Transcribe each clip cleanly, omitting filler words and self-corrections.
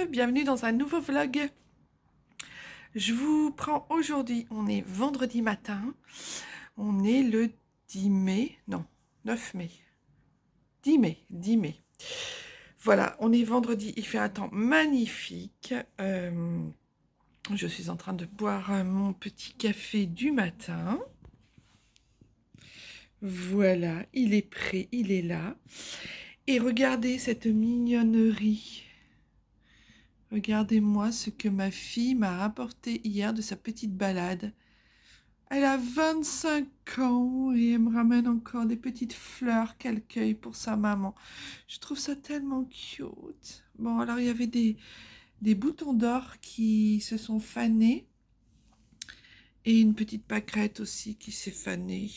bienvenue dans un nouveau vlog. Je vous prends aujourd'hui, on est vendredi matin, on est le 10 mai, non, 9 mai, 10 mai. Voilà, on est vendredi, il fait un temps magnifique. Je suis en train de boire mon petit café du matin. Voilà, il est prêt, il est là. Et regardez cette mignonnerie. Regardez-moi ce que ma fille m'a apporté hier de sa petite balade. Elle a 25 ans et elle me ramène encore des petites fleurs qu'elle cueille pour sa maman. Je trouve ça tellement cute. Bon, alors il y avait des boutons d'or qui se sont fanés et une petite pâquerette aussi qui s'est fanée.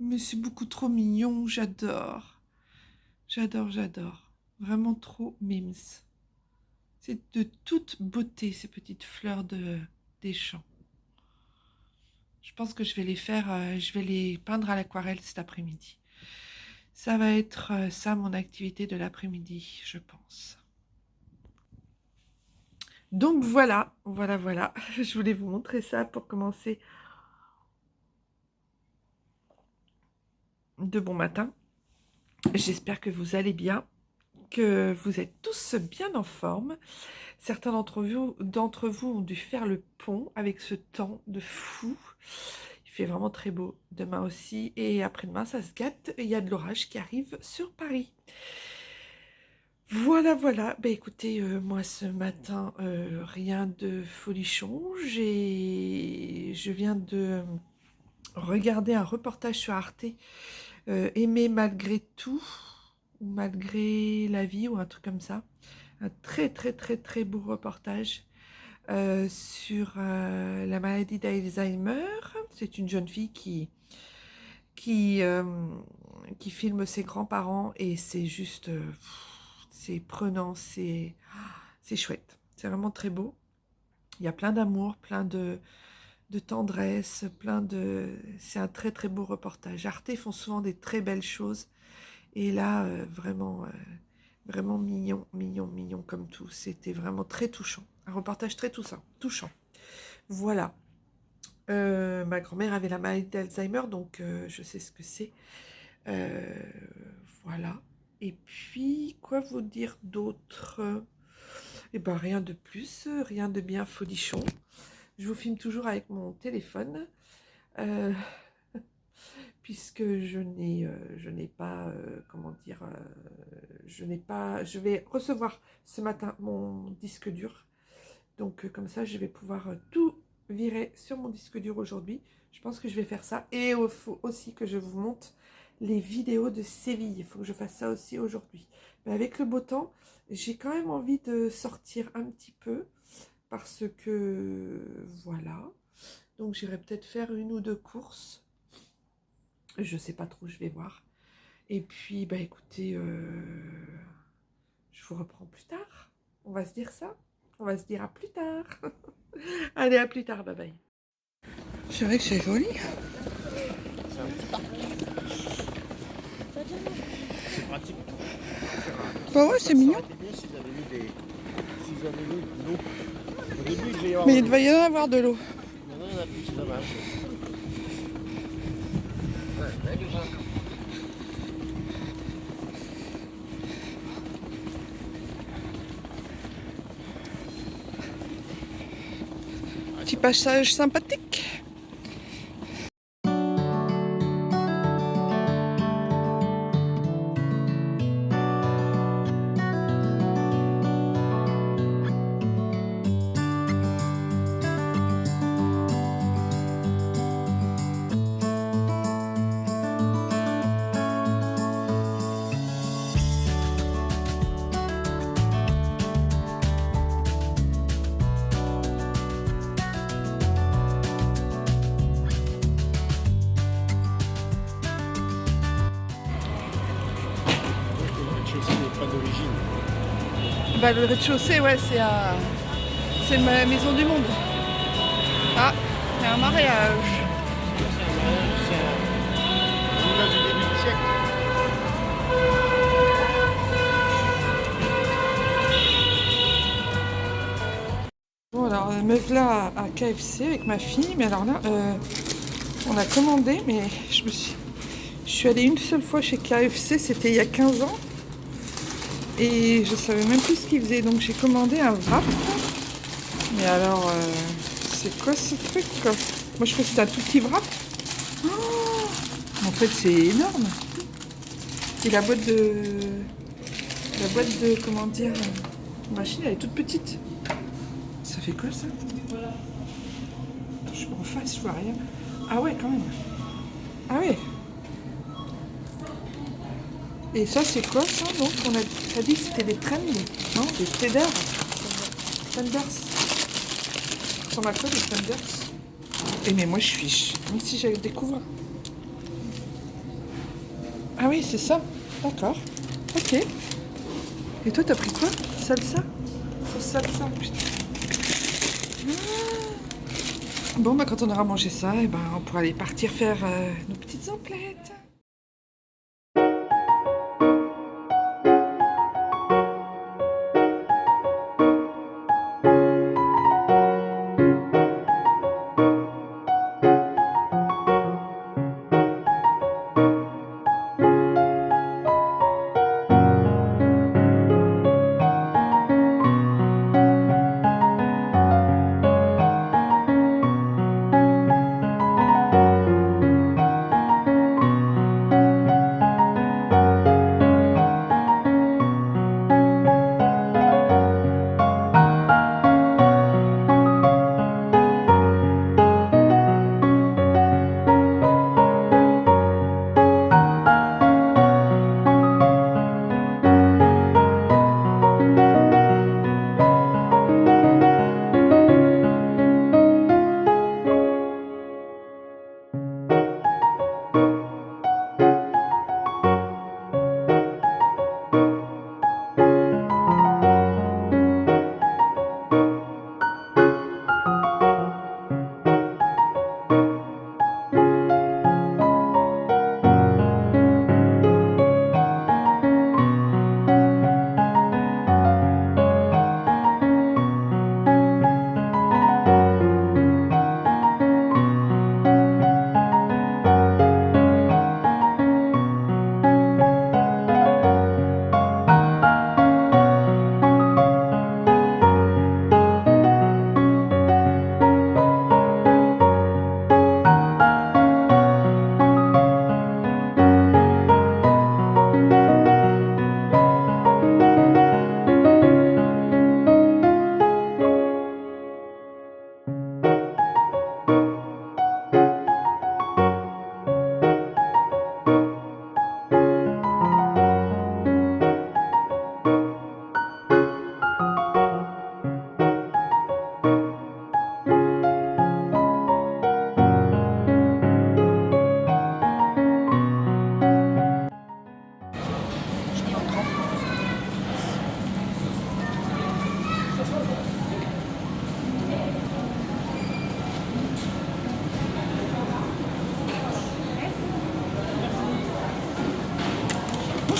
Mais c'est beaucoup trop mignon, j'adore. J'adore. Vraiment trop mimes. C'est de toute beauté, ces petites fleurs des champs. Je pense que je vais les faire, je vais les peindre à l'aquarelle cet après-midi. Ça va être ça mon activité de l'après-midi, je pense. Donc voilà. Je voulais vous montrer ça pour commencer de bon matin. J'espère que vous allez bien, que vous êtes tous bien en forme. Certains d'entre vous ont dû faire le pont avec ce temps de fou. Il fait vraiment très beau demain aussi. Et après-demain, ça se gâte. Il y a de l'orage qui arrive sur Paris. Voilà. Ben écoutez, moi ce matin, rien de folichon. Je viens de regarder un reportage sur Arte, Aimer malgré tout, ou malgré la vie, ou un truc comme ça. Un très beau reportage sur la maladie d'Alzheimer. C'est une jeune fille qui filme ses grands-parents et c'est juste, c'est prenant, c'est chouette. C'est vraiment très beau. Il y a plein d'amour, plein de tendresse, c'est un très beau reportage. Arte font souvent des très belles choses et là, vraiment mignon comme tout. C'était vraiment très touchant. Un reportage très touchant. Voilà. Ma grand-mère avait la maladie d'Alzheimer, donc je sais ce que c'est. Voilà. Et puis, quoi vous dire d'autre? Eh ben, rien de plus, rien de bien folichon. Je vous filme toujours avec mon téléphone. Puisque je n'ai pas, comment dire, je vais recevoir ce matin mon disque dur. Donc comme ça, je vais pouvoir tout virer sur mon disque dur aujourd'hui. Je pense que je vais faire ça. Et il faut aussi que je vous montre les vidéos de Séville. Il faut que je fasse ça aussi aujourd'hui. Mais avec le beau temps, j'ai quand même envie de sortir un petit peu. Parce que, voilà. Donc j'irai peut-être faire une ou deux courses. Je sais pas trop, je vais voir. Et puis, bah écoutez, je vous reprends plus tard. On va se dire ça. On va se dire à plus tard. Allez, à plus tard, bye bye. C'est vrai que c'est joli. C'est pratique. Bah ouais, c'est mignon. Mais il devait y en avoir de l'eau. Maintenant, il n'y en a plus, c'est dommage. Petit passage sympathique. Bah, le rez-de-chaussée, ouais, c'est ma maison du monde. Ah, il y a un mariage. C'est un village du début du siècle. Alors, me voilà à KFC avec ma fille, mais alors là, on a commandé, mais je suis allée une seule fois chez KFC, c'était il y a 15 ans, et je savais même plus ce qu'ils faisaient, donc j'ai commandé un wrap. Mais alors, c'est quoi ce truc, quoi? Moi, je crois que c'était un tout petit wrap. Oh, en fait, c'est énorme. Et comment dire, la machine, elle est toute petite. Ça fait quoi, ça? Je suis en face, je vois rien. Ah ouais, quand même. Ah ouais. Et ça, c'est quoi, ça? Donc, t'as dit que c'était des trends? Non, des traders. Tenders. Ça ressemble à quoi, des tenders? Et mais moi, je suis... Comme si j'allais découvrir. Ah oui, c'est ça. D'accord. Ok. Et toi, t'as pris quoi? Salsa? Salsa, putain. Bon, bah, quand on aura mangé ça, et ben, on pourra aller partir faire nos petites emplettes.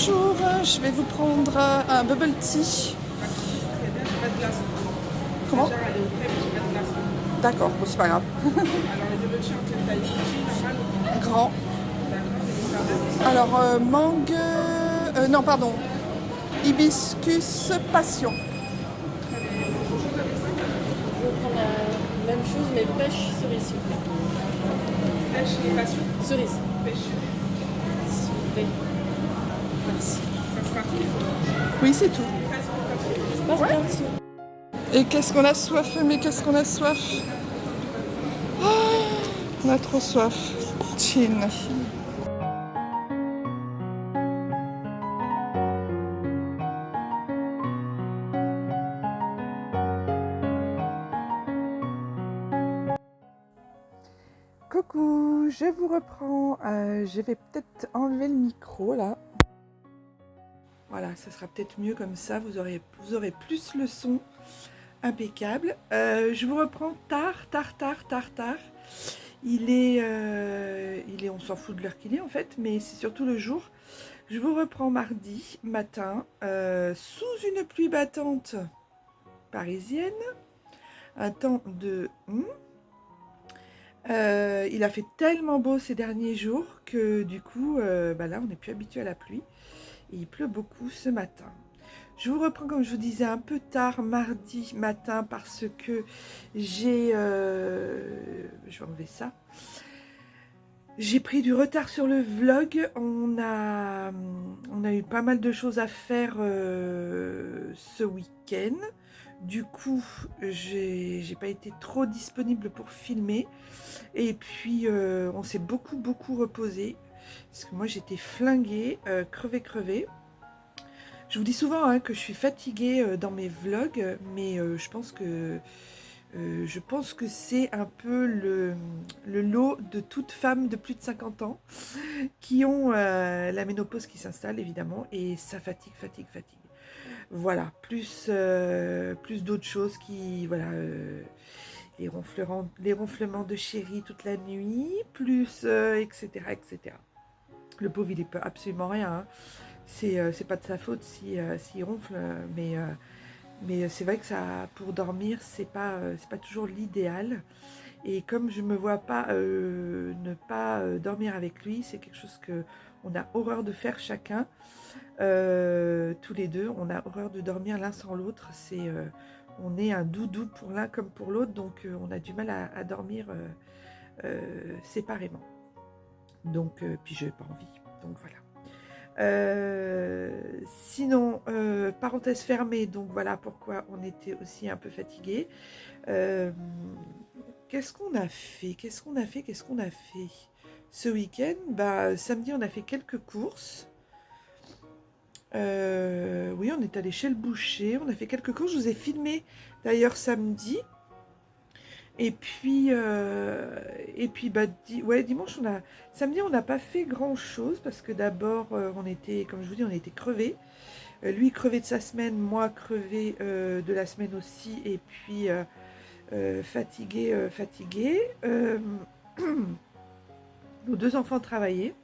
Bonjour, je vais vous prendre un bubble tea. Comment? D'accord, bon, c'est pas grave. Grand. Alors, mangue... non, pardon. Hibiscus passion. Je vais prendre la même chose, mais pêche cerise, s'il vous plaît. Pêche et passion. Cerise. Pêche. S'il vous plaît. Merci. Ça sera tout. Oui, c'est tout. C'est pas parti. Et qu'est-ce qu'on a soif, mais qu'est-ce qu'on a soif? Oh, on a trop soif. Chin. Coucou, je vous reprends. Je vais peut-être enlever le micro là. Voilà, ça sera peut-être mieux comme ça. Vous aurez plus le son impeccable. Je vous reprends tard. Il est, on s'en fout de l'heure qu'il est en fait, mais c'est surtout le jour. Je vous reprends mardi matin sous une pluie battante parisienne, un temps de... il a fait tellement beau ces derniers jours que du coup, bah là, on n'est plus habitué à la pluie. Et il pleut beaucoup ce matin. Je vous reprends, comme je vous disais, un peu tard, mardi matin, parce que j'ai... je vais enlever ça. J'ai pris du retard sur le vlog. On a eu pas mal de choses à faire ce week-end. Du coup, j'ai pas été trop disponible pour filmer. Et puis, on s'est beaucoup reposé. Parce que moi, j'étais flinguée, crevée. Je vous dis souvent hein, que je suis fatiguée dans mes vlogs, mais je pense que c'est un peu le lot de toutes femmes de plus de 50 ans qui ont la ménopause qui s'installe évidemment, et ça fatigue. Voilà, plus d'autres choses qui, voilà, les ronflements de chéri toute la nuit, plus, etc. Le pauvre, il peut absolument rien, hein. C'est pas de sa faute s'il ronfle, mais c'est vrai que ça, pour dormir, c'est pas toujours l'idéal. Et comme je me vois pas ne pas dormir avec lui, c'est quelque chose que on a horreur de faire chacun, tous les deux. On a horreur de dormir l'un sans l'autre. On est un doudou pour l'un comme pour l'autre, donc on a du mal à dormir séparément. Donc, puis je n'ai pas envie. Donc voilà. Sinon, parenthèse fermée, donc voilà pourquoi on était aussi un peu fatigué. Qu'est-ce qu'on a fait ce week-end? Bah, samedi, on a fait quelques courses. Oui, on est allé chez le boucher, on a fait quelques courses. Je vous ai filmé d'ailleurs samedi. Et puis bah, dimanche, samedi, on n'a pas fait grand-chose parce que d'abord, on était, comme je vous dis, on était crevés. Lui crevé de sa semaine, moi crevé de la semaine aussi, et puis fatigué. Nos deux enfants travaillaient,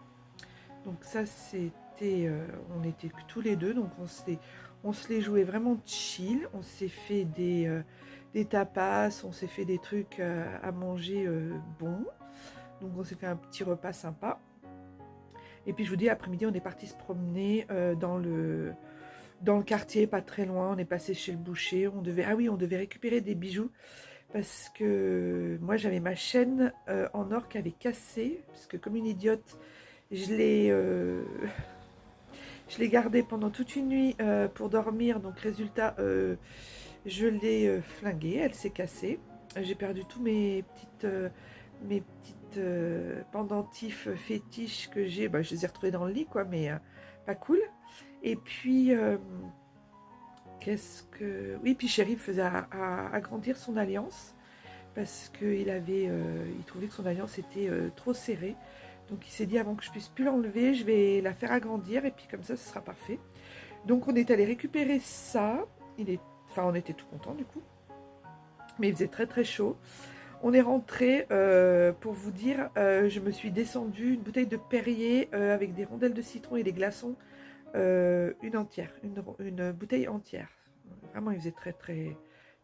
donc ça c'était, on était tous les deux, donc on se les jouait vraiment chill. On s'est fait des tapas, on s'est fait des trucs à manger bons, donc on s'est fait un petit repas sympa. Et puis je vous dis, après-midi, on est parti se promener dans le quartier, pas très loin. On est passé chez le boucher. On devait récupérer des bijoux parce que moi, j'avais ma chaîne en or qui avait cassé. Parce que comme une idiote, je l'ai gardée pendant toute une nuit pour dormir. Donc résultat, je l'ai flinguée. Elle s'est cassée. J'ai perdu tous mes petites pendentifs fétiches que j'ai. Bah, je les ai retrouvés dans le lit, quoi, mais pas cool. Et puis, oui, puis Chéri faisait agrandir son alliance parce qu'il il trouvait que son alliance était trop serrée. Donc il s'est dit, avant que je puisse plus l'enlever, je vais la faire agrandir et puis comme ça, ce sera parfait. Donc on est allé récupérer ça. On était tout contents du coup. Mais il faisait très chaud. On est rentré, pour vous dire, je me suis descendue une bouteille de Perrier avec des rondelles de citron et des glaçons. Une entière, une bouteille entière. Vraiment, il faisait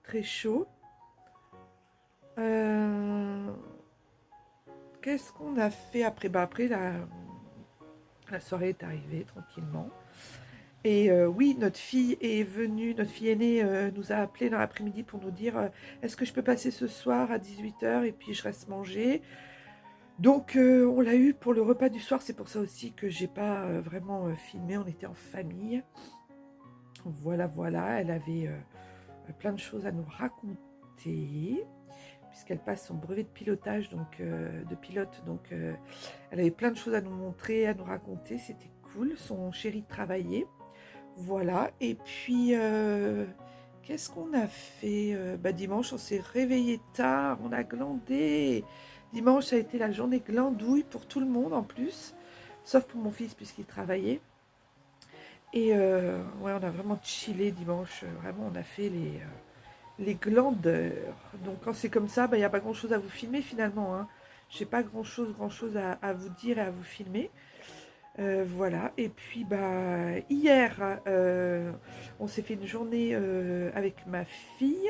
très chaud. Qu'est-ce qu'on a fait après? Bah, après, la soirée est arrivée tranquillement. Et oui, notre fille aînée nous a appelé dans l'après-midi pour nous dire est-ce que je peux passer ce soir à 18 h et puis je reste manger. Donc on l'a eu pour le repas du soir, c'est pour ça aussi que j'ai pas vraiment filmé, on était en famille. Voilà, elle avait plein de choses à nous raconter, puisqu'elle passe son brevet de pilotage, donc de pilote, donc elle avait plein de choses à nous montrer, à nous raconter, c'était cool, son chéri travaillait. Voilà, et puis qu'est-ce qu'on a fait? Bah, dimanche, on s'est réveillé tard, on a glandé. Dimanche, ça a été la journée glandouille pour tout le monde en plus, sauf pour mon fils puisqu'il travaillait. Et ouais, on a vraiment chillé dimanche, vraiment, on a fait les glandeurs. Donc quand c'est comme ça, bah, il n'y a pas grand-chose à vous filmer finalement, hein. J'ai pas grand-chose à vous dire et à vous filmer. Voilà, et puis bah, hier, on s'est fait une journée avec ma fille.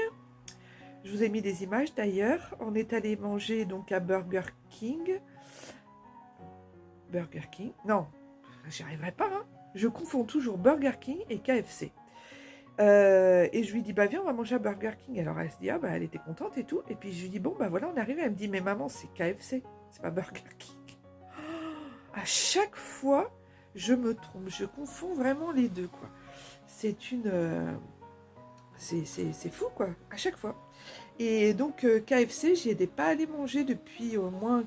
Je vous ai mis des images d'ailleurs. On est allé manger donc à Burger King. Burger King? Non, j'y arriverai pas. Hein. Je confonds toujours Burger King et KFC. Et je lui dis, bah viens, on va manger à Burger King. Alors elle se dit, ah bah elle était contente et tout. Et puis je lui dis, bon bah voilà, on est arrivé. Elle me dit, mais maman, c'est KFC, c'est pas Burger King. À chaque fois, je me trompe. Je confonds vraiment les deux, quoi. C'est une... c'est fou, quoi, à chaque fois. Et donc, KFC, j'y étais pas allée manger depuis au moins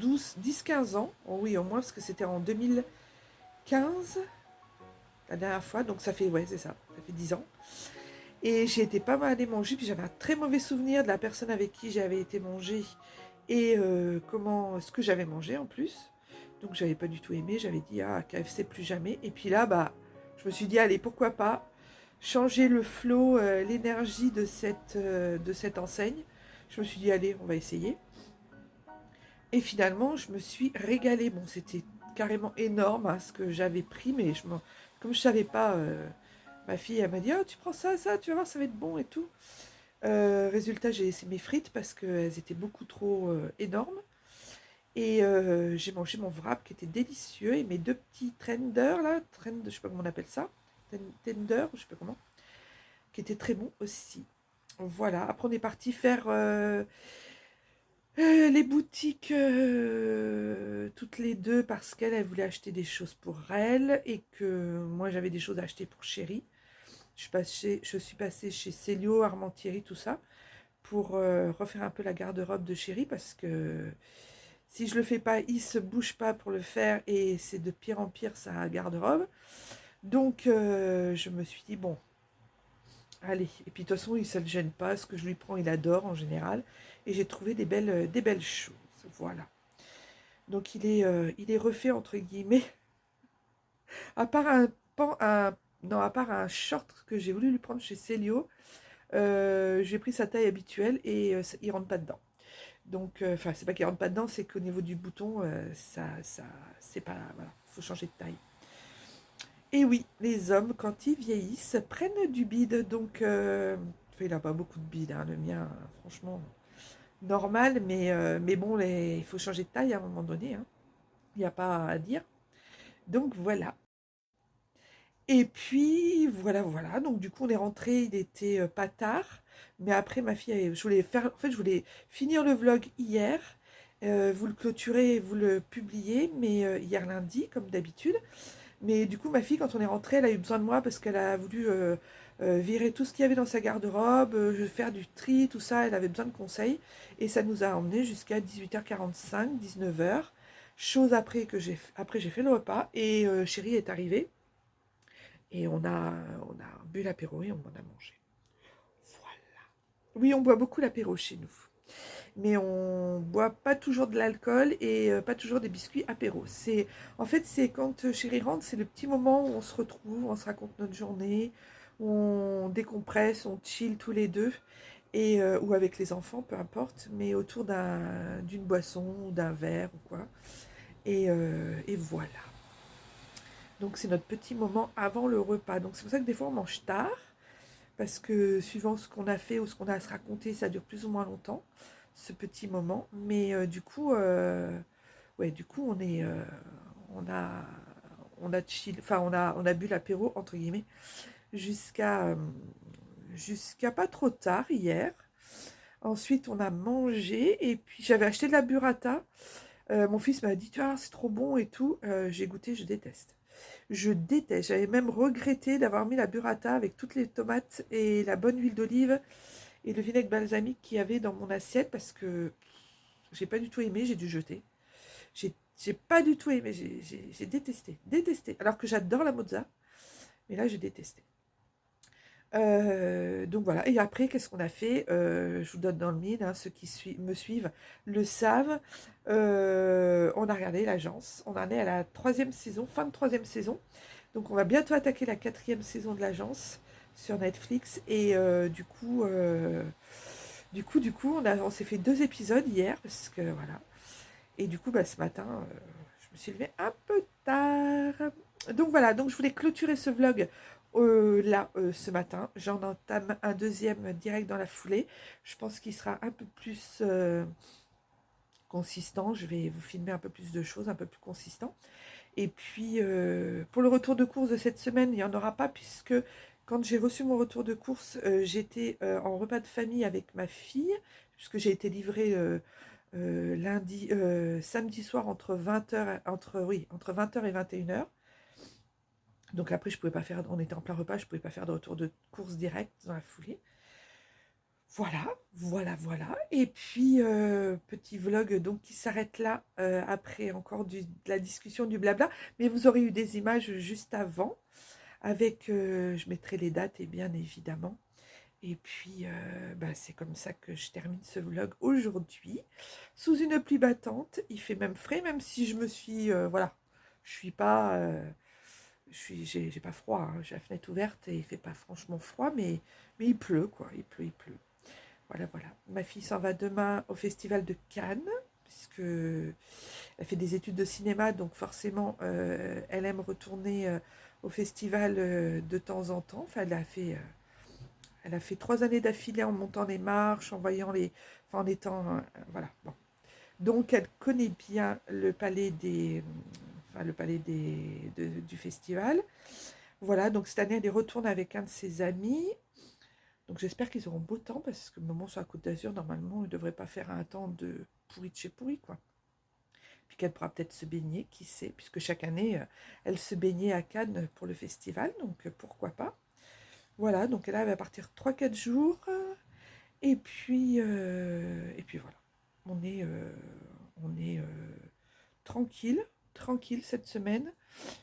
10-15 ans. Oh oui, au moins, parce que c'était en 2015, la dernière fois. Donc, ça fait, ouais, c'est ça, ça fait 10 ans. Et j'y étais pas mal allée manger, puis j'avais un très mauvais souvenir de la personne avec qui j'avais été manger et ce que j'avais mangé en plus. Donc, j'avais pas du tout aimé. J'avais dit, ah, KFC plus jamais. Et puis là, bah, je me suis dit, allez, pourquoi pas changer le flow, l'énergie de cette enseigne. Je me suis dit, allez, on va essayer. Et finalement, je me suis régalée. Bon, c'était carrément énorme hein, ce que j'avais pris, mais comme je ne savais pas, ma fille, elle m'a dit, oh, tu prends ça, tu vas voir, ça va être bon et tout. Résultat, j'ai laissé mes frites parce qu'elles étaient beaucoup trop énormes. Et j'ai mangé mon wrap qui était délicieux et mes deux petits tenders, là, je ne sais pas comment on appelle ça, tender, je sais pas comment, qui était très bon aussi. Voilà, après on est parti faire les boutiques toutes les deux parce qu'elle voulait acheter des choses pour elle et que moi j'avais des choses à acheter pour Chérie. Je suis passée chez Célio, Armentieri, tout ça, pour refaire un peu la garde-robe de Chérie parce que si je le fais pas, il se bouge pas pour le faire et c'est de pire en pire sa garde-robe. Donc je me suis dit, bon, allez. Et puis de toute façon, ça ne le gêne pas. Ce que je lui prends, il adore en général. Et j'ai trouvé des belles choses. Voilà. Donc il est refait entre guillemets. À part non, à part un short que j'ai voulu lui prendre chez Célio, j'ai pris sa taille habituelle et il rentre pas dedans. Donc, enfin, c'est pas qu'il rentre pas dedans, c'est qu'au niveau du bouton, c'est pas, voilà, faut changer de taille. Et oui, les hommes, quand ils vieillissent, prennent du bide. Donc, enfin, il n'a pas beaucoup de bide, hein, le mien, franchement, normal. Mais bon, il faut changer de taille à un moment donné. Hein. Il n'y a pas à dire. Donc, voilà. Et puis, voilà. Donc, du coup, on est rentré, il était pas tard. Mais après, ma fille, je voulais finir le vlog hier. Vous le clôturez, vous le publiez, mais hier lundi, comme d'habitude. Mais du coup, ma fille, quand on est rentré, elle a eu besoin de moi parce qu'elle a voulu virer tout ce qu'il y avait dans sa garde-robe, faire du tri, tout ça. Elle avait besoin de conseils. Et ça nous a emmenés jusqu'à 18h45, 19h. Chose après après j'ai fait le repas et Chérie est arrivée. Et on a bu l'apéro et on en a mangé. Voilà. Oui, on boit beaucoup l'apéro chez nous. Mais on boit pas toujours de l'alcool et pas toujours des biscuits apéro. En fait, c'est quand Chérie rentre, c'est le petit moment où on se retrouve, on se raconte notre journée, on décompresse, on chill tous les deux, et, ou avec les enfants, peu importe, mais autour d'une boisson ou d'un verre ou quoi. Et voilà. Donc c'est notre petit moment avant le repas. Donc c'est pour ça que des fois on mange tard, parce que suivant ce qu'on a fait ou ce qu'on a à se raconter, ça dure plus ou moins longtemps, ce petit moment. Mais du coup, ouais, du coup on a chill, enfin on a bu l'apéro entre guillemets jusqu'à pas trop tard hier. Ensuite on a mangé et puis j'avais acheté de la burrata. Mon fils m'a dit, tu vois, c'est trop bon et tout. J'ai goûté, je déteste. Je déteste. J'avais même regretté d'avoir mis la burrata avec toutes les tomates et la bonne huile d'olive et le vinaigre balsamique qu'il y avait dans mon assiette parce que j'ai pas du tout aimé, j'ai dû jeter. J'ai pas du tout aimé, j'ai détesté. Détesté. Alors que j'adore la mozza, mais là j'ai détesté. Donc voilà, et après, qu'est-ce qu'on a fait? Je vous donne dans le mille, hein, ceux qui me suivent le savent. On a regardé l'agence, on en est à la 3e saison, fin de 3e saison. Donc on va bientôt attaquer la 4e saison de l'agence sur Netflix. Et du coup, on s'est fait 2 épisodes hier, parce que voilà. Et du coup, bah, ce matin, je me suis levée un peu tard. Donc voilà, donc je voulais clôturer ce vlog là, ce matin, j'en entame un deuxième direct dans la foulée. Je pense qu'il sera un peu plus consistant. Je vais vous filmer un peu plus de choses, un peu plus consistant. Et puis, pour le retour de course de cette semaine, il n'y en aura pas puisque quand j'ai reçu mon retour de course, j'étais en repas de famille avec ma fille, puisque j'ai été livrée samedi soir entre 20h, entre 20h et 21h. Donc après, je pouvais pas faire, on était en plein repas, je pouvais pas faire de retour de course direct dans la foulée. Voilà. Et puis, petit vlog donc qui s'arrête là, après encore de la discussion, du blabla. Mais vous aurez eu des images juste avant, avec, je mettrai les dates et bien évidemment. Et puis, bah, c'est comme ça que je termine ce vlog aujourd'hui, sous une pluie battante. Il fait même frais, même si je me suis, voilà, je suis pas, j'ai pas froid, hein. J'ai la fenêtre ouverte et il fait pas franchement froid, mais il pleut, quoi, il pleut. Voilà. Ma fille s'en va demain au festival de Cannes, puisque elle fait des études de cinéma, donc forcément, elle aime retourner au festival de temps en temps. Enfin, elle a fait 3 années d'affilée en montant les marches, en voyant enfin, en étant, voilà. Bon. Donc, elle connaît bien le palais du festival. Voilà, donc cette année, elle y retourne avec un de ses amis. Donc j'espère qu'ils auront beau temps parce que le moment sur la Côte d'Azur, normalement, ils ne devraient pas faire un temps de pourri de chez pourri, quoi. Puis qu'elle pourra peut-être se baigner, qui sait, puisque chaque année, elle se baignait à Cannes pour le festival, donc pourquoi pas. Voilà, donc là, elle va partir 3 4 jours, et puis voilà. On est tranquille cette semaine.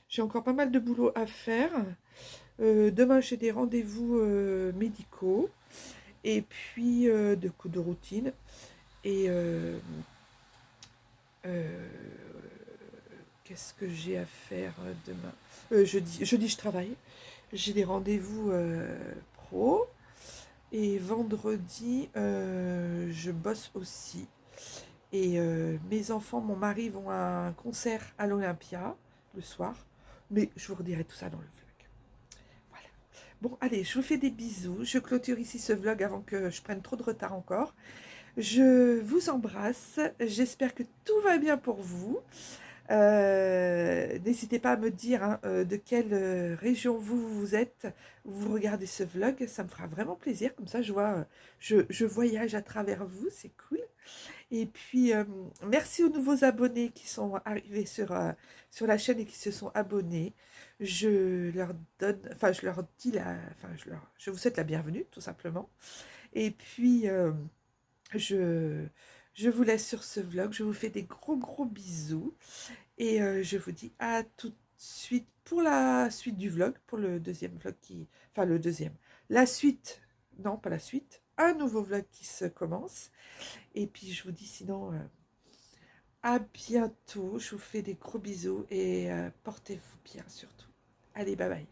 J'ai encore pas mal de boulot à faire. Demain, j'ai des rendez-vous médicaux. Et puis, de coups de routine. Et qu'est-ce que j'ai à faire demain? Jeudi, je travaille. J'ai des rendez-vous pro. Et vendredi, je bosse aussi. Et mes enfants, mon mari vont à un concert à l'Olympia le soir. Mais je vous redirai tout ça dans le vlog. Voilà. Bon, allez, je vous fais des bisous. Je clôture ici ce vlog avant que je prenne trop de retard encore. Je vous embrasse. J'espère que tout va bien pour vous. N'hésitez pas à me dire hein, de quelle région vous êtes, vous regardez ce vlog. Ça me fera vraiment plaisir. Comme ça, je vois, je voyage à travers vous. C'est cool. Et puis, merci aux nouveaux abonnés qui sont arrivés sur la chaîne et qui se sont abonnés. Je leur donne, enfin, je leur dis je vous souhaite la bienvenue, tout simplement. Et puis, je, je vous laisse sur ce vlog. Je vous fais des gros bisous. Et je vous dis à tout de suite pour la suite du vlog, pour le deuxième vlog enfin, le deuxième. La suite, non, pas la suite. Un nouveau vlog qui se commence. Et puis, je vous dis sinon, à bientôt. Je vous fais des gros bisous et portez-vous bien surtout. Allez, bye bye.